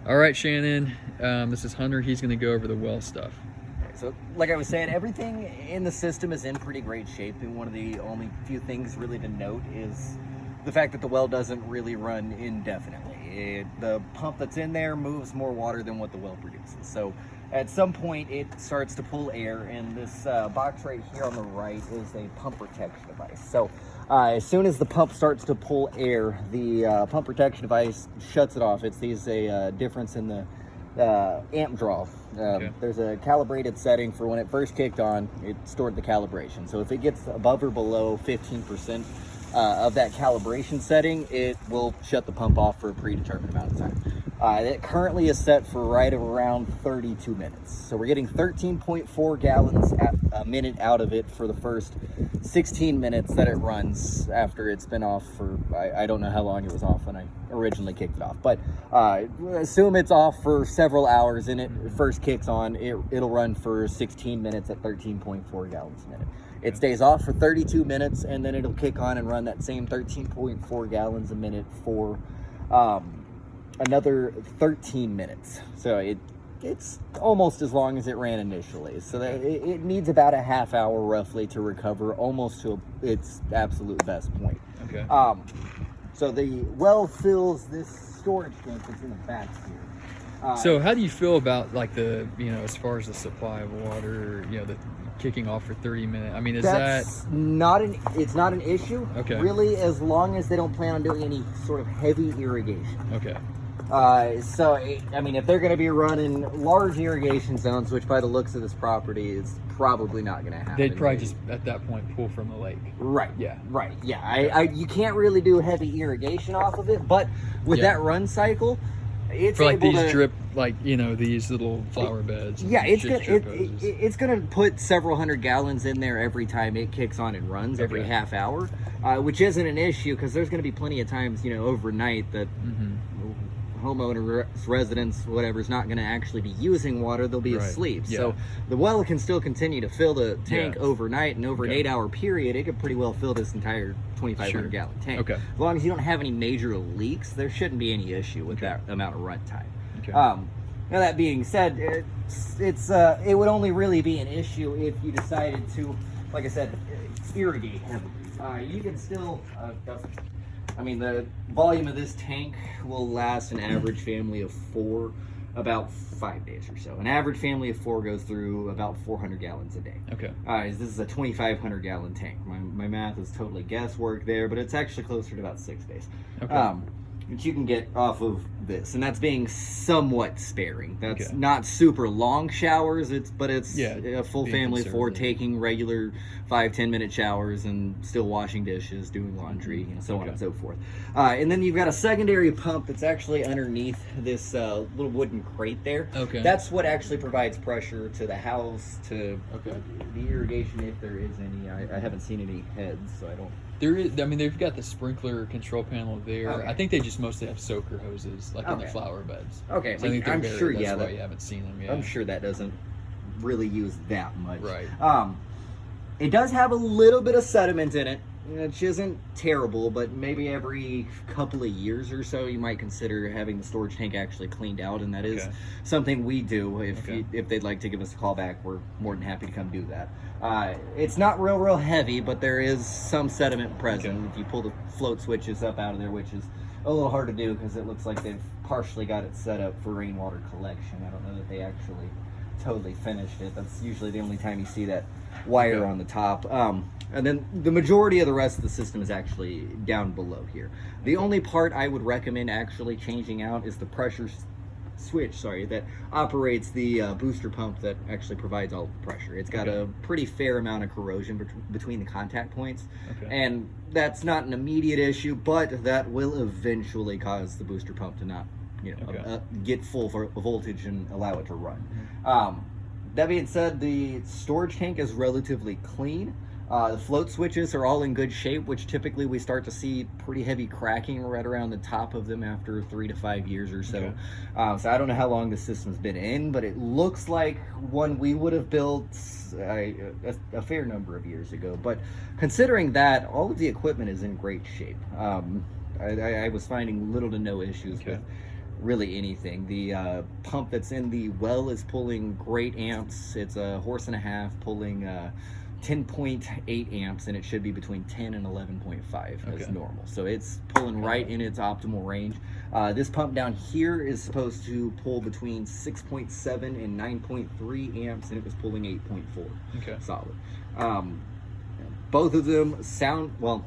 All right, Shannon. This is Hunter. He's going to go over the well stuff. So, like I was saying, everything in the system is in pretty great shape, and one of the only few things really to note is the fact that the well doesn't really run indefinitely. The pump that's in there moves more water than what the well produces. So, at some point, it starts to pull air, and this box right here on the right is a pump protection device. So, as soon as the pump starts to pull air, the pump protection device shuts it off. It sees a difference in the amp draw. There's a calibrated setting for when it first kicked on. It stored the calibration. So if it gets above or below 15% of that calibration setting, it will shut the pump off for a predetermined amount of time. It currently is set for right around 32 minutes. So we're getting 13.4 gallons a minute out of it for the first 16 minutes that it runs after it's been off for, I don't know how long it was off when I originally kicked it off. But assume it's off for several hours and it first kicks on, it'll run for 16 minutes at 13.4 gallons a minute. It stays off for 32 minutes and then it'll kick on and run that same 13.4 gallons a minute for another 13 minutes. So it's almost as long as it ran initially. So that it needs about a half hour roughly to recover almost to its absolute best point. Okay. So the well fills this storage tank that's in the back here. So how do you feel about like the, as far as the supply of water, the kicking off for 30 minutes? I mean, it's not an issue. Okay. Really, as long as they don't plan on doing any sort of heavy irrigation. Okay. If they're going to be running large irrigation zones, which by the looks of this property is probably not going to happen. They'd probably just at that point pull from the lake. Right. Yeah. Right. Yeah. You can't really do heavy irrigation off of it, but with that run cycle, it's for like able these to drip, these little flower beds. Yeah, it's gonna put several hundred gallons in there every time it kicks on and runs every half hour, which isn't an issue because there's gonna be plenty of times overnight that homeowner, residents, whatever, is not going to actually be using water. They'll be asleep. Yeah. So the well can still continue to fill the tank overnight, and over an 8-hour period, it could pretty well fill this entire 2,500 gallon tank. Okay. As long as you don't have any major leaks, there shouldn't be any issue with that amount of run time. Okay. Now that being said, it would only really be an issue if you decided to, like I said, irrigate heavily. You can still. The volume of this tank will last an average family of 4 about 5 days or so. An average family of 4 goes through about 400 gallons a day. Okay. This is a 2,500 gallon tank. My math is totally guesswork there, but it's actually closer to about 6 days. Okay. Which you can get off of this, and that's being somewhat sparing. That's not super long showers, but it's a full family for taking regular 5-10 minute showers and still washing dishes, doing laundry, so on and so forth. And then you've got a secondary pump that's actually underneath this little wooden crate there. Okay. That's what actually provides pressure to the house, to the irrigation if there is any. I haven't seen any heads, so I don't. There is. They've got the sprinkler control panel there. Okay. I think they just mostly have soaker hoses, like in the flower beds. Okay, so I think I'm sure. That's why you haven't seen them yet. I'm sure that doesn't really use that much. Right. It does have a little bit of sediment in it, which isn't terrible, but maybe every couple of years or so you might consider having the storage tank actually cleaned out, and that is something we do. If they'd like to give us a call back, we're more than happy to come do that. It's not real heavy, but there is some sediment present. If you pull the float switches up out of there, which is a little hard to do because it looks like they've partially got it set up for rainwater collection. I don't know that they actually totally finished it. That's usually the only time you see that wire on the top. And then the majority of the rest of the system is actually down below here. The only part I would recommend actually changing out is the pressure switch, that operates the booster pump that actually provides all the pressure. It's got a pretty fair amount of corrosion between the contact points, and that's not an immediate issue, but that will eventually cause the booster pump to not get full voltage and allow it to run. That being said, the storage tank is relatively clean. The float switches are all in good shape, which typically we start to see pretty heavy cracking right around the top of them after 3 to 5 years or so. So I don't know how long the system's been in, but it looks like one we would have built a fair number of years ago. But considering that, all of the equipment is in great shape. I was finding little to no issues with really anything. The pump that's in the well is pulling great amps. It's a horse and a half pulling 10.8 amps, and it should be between 10 and 11.5 as normal. So it's pulling right in its optimal range. This pump down here is supposed to pull between 6.7 and 9.3 amps, and it was pulling 8.4 solid. Both of them sound, well,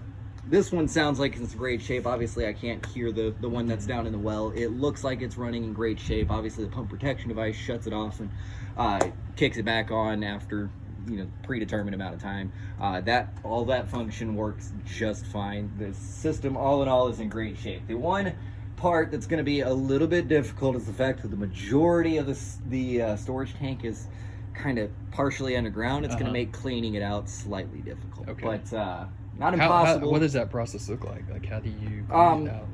this one sounds like it's in great shape. Obviously, I can't hear the one that's down in the well. It looks like it's running in great shape. Obviously, the pump protection device shuts it off and kicks it back on after predetermined amount of time. All that function works just fine. The system, all in all, is in great shape. The one part that's going to be a little bit difficult is the fact that the majority of the storage tank is kind of partially underground. It's going to make cleaning it out slightly difficult, but not impossible. What does that process look like? Like, how do you clean it out?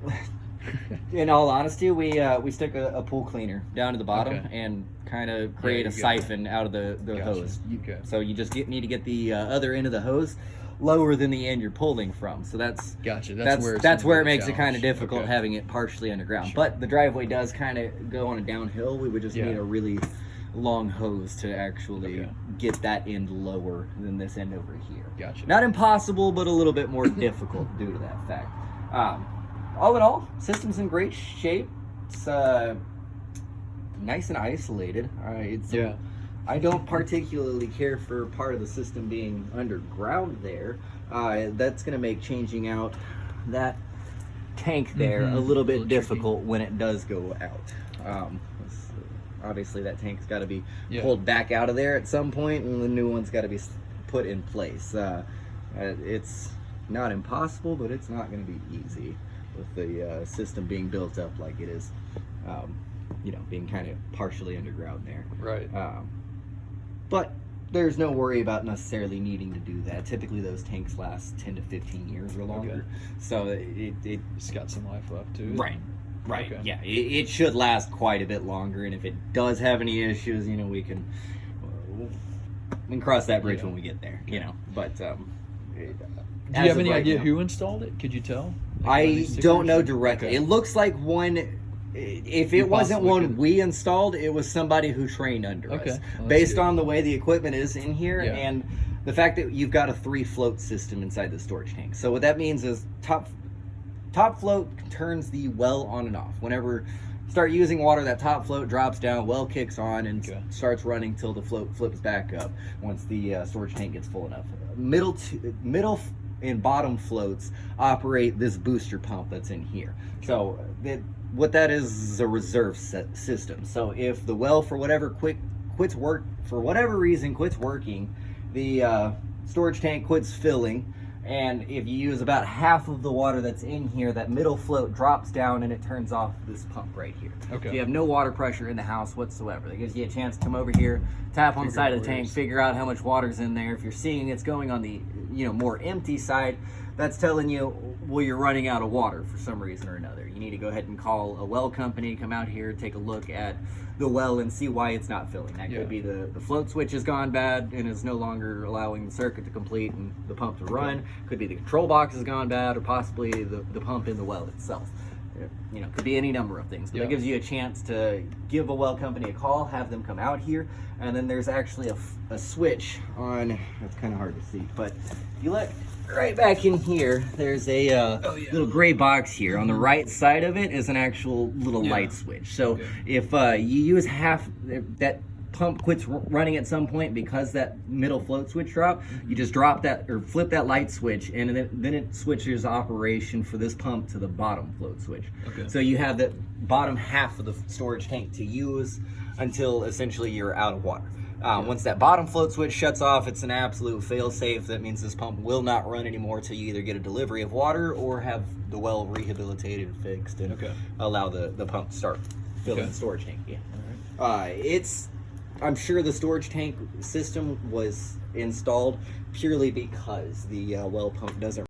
In all honesty, we stick a pool cleaner down to the bottom and kind of create a siphon out of the hose. So you just need to get the other end of the hose lower than the end you're pulling from. So that's where it makes it kind of difficult having it partially underground. But the driveway does kind of go on a downhill. We would just need a really long hose to actually get that end lower than this end over here. Not impossible, but a little bit more difficult due to that fact. All in all, system's in great shape. It's nice and isolated. I don't particularly care for part of the system being underground there. That's going to make changing out that tank there a little bit difficult when it does go out. Obviously, that tank's got to be pulled back out of there at some point, and the new one's got to be put in place. It's not impossible, but it's not going to be easy with the system being built up like it is, being kind of partially underground there. But there's no worry about necessarily needing to do that. Typically, those tanks last 10 to 15 years or longer. So it's got some life left too. Right. Yeah, it should last quite a bit longer, and if it does have any issues, we can cross that bridge when we get there. But do you have any idea who installed it? Could you tell? I don't know directly. It looks like one. If it wasn't one we installed, it was somebody who trained under us. Well, based on the way the equipment is in here and the fact that you've got a 3 float system inside the storage tank. So what that means is top float turns the well on and off. Whenever you start using water, that top float drops down, well kicks on, and starts running till the float flips back up once the storage tank gets full enough. Middle and bottom floats operate this booster pump that's in here. So what that is a reserve system. So if the well for whatever quits working, the storage tank quits filling, and if you use about half of the water that's in here, that middle float drops down and it turns off this pump right here. So you have no water pressure in the house whatsoever. That gives you a chance to come over here, tap on the side of the tank, figure out how much water's in there. If you're seeing it's going on the more empty side, that's telling you, well, you're running out of water for some reason or another. You need to go ahead and call a well company, come out here, take a look at the well and see why it's not filling. That could be the float switch has gone bad and is no longer allowing the circuit to complete and the pump to run. Could be the control box has gone bad, or possibly the pump in the well itself. Could be any number of things. But that gives you a chance to give a well company a call, have them come out here, and then there's actually a switch on. It's kind of hard to see, but you look right back in here. There's a little gray box here. On the right side of it is an actual little light switch. So if you use half that pump quits running at some point because that middle float switch dropped, you just drop that or flip that light switch, and then it switches operation for this pump to the bottom float switch. So you have that bottom half of the storage tank to use until essentially you're out of water. Once that bottom float switch shuts off, it's an absolute fail-safe. That means this pump will not run anymore till you either get a delivery of water or have the well rehabilitated and fixed and allow the pump to start filling the storage tank. I'm sure the storage tank system was installed purely because the well pump doesn't